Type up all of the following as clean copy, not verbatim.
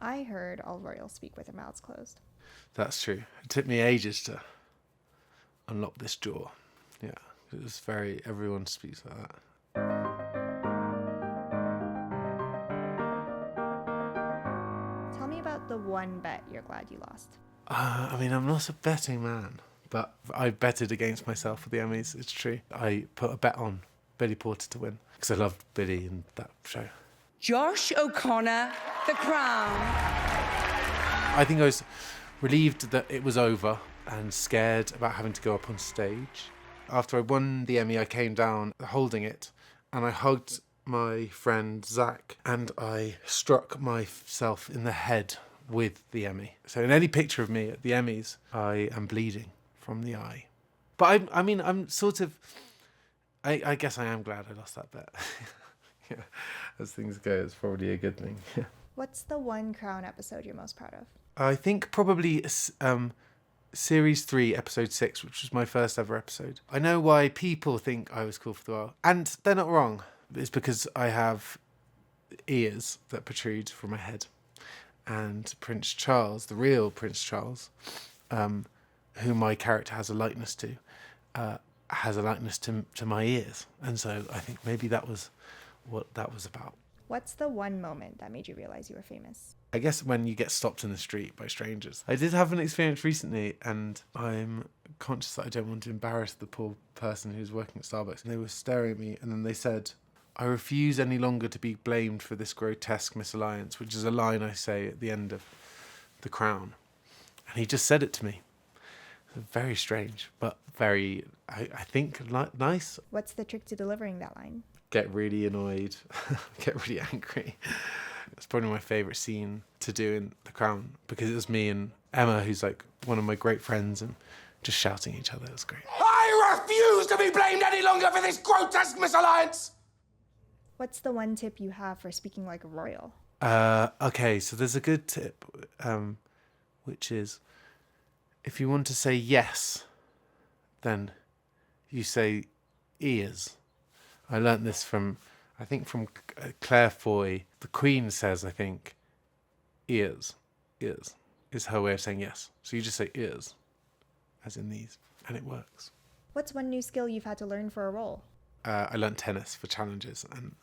I heard all royals speak with their mouths closed. That's true. It took me ages to unlock this jaw. Yeah, it was very, everyone speaks like that. Tell me about the one bet you're glad you lost. I mean, I'm not a betting man, but I betted against myself for the Emmys. It's true. I put a bet on Billy Porter to win because I loved Billy in that show. Josh O'Connor, The Crown. I think I was relieved that it was over and scared about having to go up on stage. After I won the Emmy, I came down holding it and I hugged my friend Zach and I struck myself in the head with the Emmy. So in any picture of me at the Emmys, I am bleeding from the eye. But I'm sort of... I guess I am glad I lost that bet. Yeah, as things go, it's probably a good thing. Yeah. What's the one Crown episode you're most proud of? I think probably Series 3, Episode 6, which was my first ever episode. I know why people think I was cool for the while. And they're not wrong. It's because I have ears that protrude from my head. And Prince Charles, the real Prince Charles, who my character has a likeness to, has a likeness to my ears. And so I think maybe that was what that was about. What's the one moment that made you realize you were famous? I guess when you get stopped in the street by strangers. I did have an experience recently and I'm conscious that I don't want to embarrass the poor person who's working at Starbucks. And they were staring at me and then they said, "I refuse any longer to be blamed for this grotesque misalliance," which is a line I say at the end of The Crown. And he just said it to me. Very strange, but very, I think, nice. What's the trick to delivering that line? Get really annoyed, get really angry. It's probably my favourite scene to do in The Crown because it was me and Emma, who's like one of my great friends, and just shouting at each other. It was great. I refuse to be blamed any longer for this grotesque misalliance! What's the one tip you have for speaking like a royal? Okay, so there's a good tip, which is if you want to say yes, then you say ears. I learnt this from Claire Foy. The Queen says, I think, ears is her way of saying yes. So you just say ears, as in these, and it works. What's one new skill you've had to learn for a role? I learnt tennis for challenges, and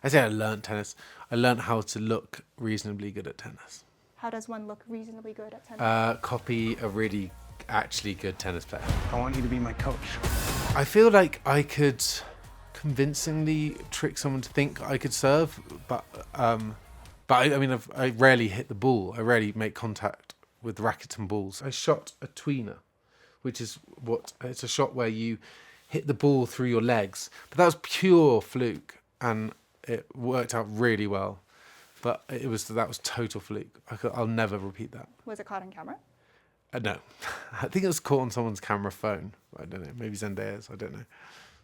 I say I learnt tennis. I learnt how to look reasonably good at tennis. How does one look reasonably good at tennis? Copy a really actually good tennis player. I want you to be my coach. I feel like I could convincingly trick someone to think I could serve, but I rarely hit the ball. I rarely make contact with rackets and balls. I shot a tweener, which is it's a shot where you hit the ball through your legs, but that was pure fluke and it worked out really well. But that was total fluke. I'll never repeat that. Was it caught on camera? No, I think it was caught on someone's camera phone. I don't know, maybe Zendaya's. I don't know.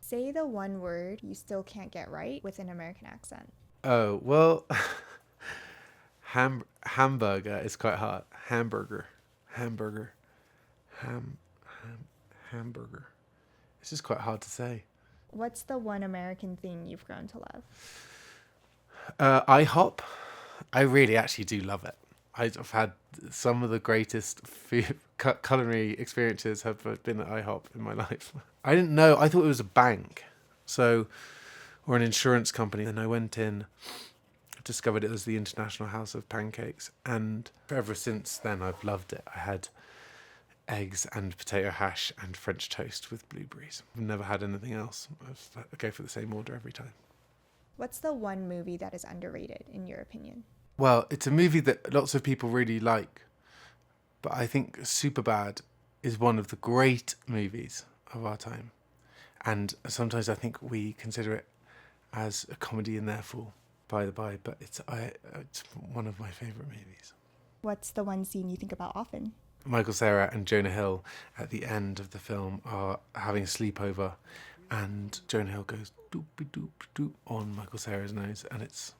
Say the one word you still can't get right with an American accent. Oh, well, hamburger is quite hard. Hamburger. Hamburger. It's just quite hard to say. What's the one American thing you've grown to love? IHOP. I really actually do love it. I've had some of the greatest culinary experiences have been at IHOP in my life. I didn't know. I thought it was a bank, or an insurance company. And I went in, discovered it was the International House of Pancakes, and ever since then I've loved it. I had eggs and potato hash and French toast with blueberries. I've never had anything else. I go for the same order every time. What's the one movie that is underrated, in your opinion? Well, it's a movie that lots of people really like, but I think Superbad is one of the great movies of our time. And sometimes I think we consider it as a comedy and therefore by the by, but it's one of my favourite movies. What's the one scene you think about often? Michael Cera and Jonah Hill at the end of the film are having a sleepover and Jonah Hill goes doop doop doop on Michael Cera's nose, and it's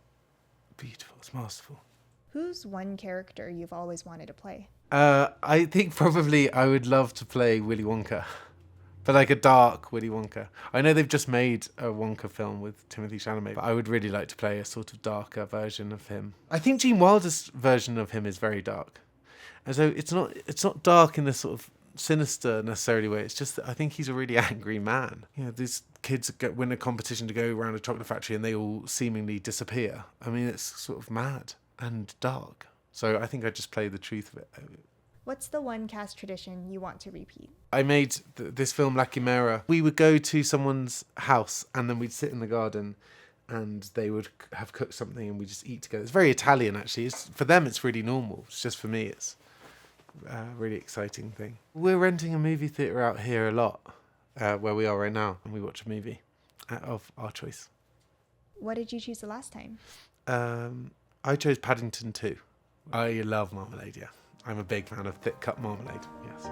beautiful, it's masterful. Who's one character you've always wanted to play? I think probably I would love to play Willy Wonka, But like a dark Willy Wonka. I know they've just made a Wonka film with Timothée Chalamet, but I would really like to play a sort of darker version of him. I think Gene Wilder's version of him is very dark. And so it's not dark in the sort of sinister necessarily way. It's just that I think he's a really angry man. You know, these kids win a competition to go around a chocolate factory and they all seemingly disappear. I mean, it's sort of mad and dark. So I think I just play the truth of it. What's the one cast tradition you want to repeat? I made this film La Chimera. We would go to someone's house and then we'd sit in the garden and they would have cooked something and we just eat together. It's very Italian, actually. For them, it's really normal. It's just for me, it's a really exciting thing. We're renting a movie theatre out here a lot, where we are right now, and we watch a movie of our choice. What did you choose the last time? I chose Paddington 2. I love marmalade, yeah. I'm a big fan of thick cut marmalade, yes.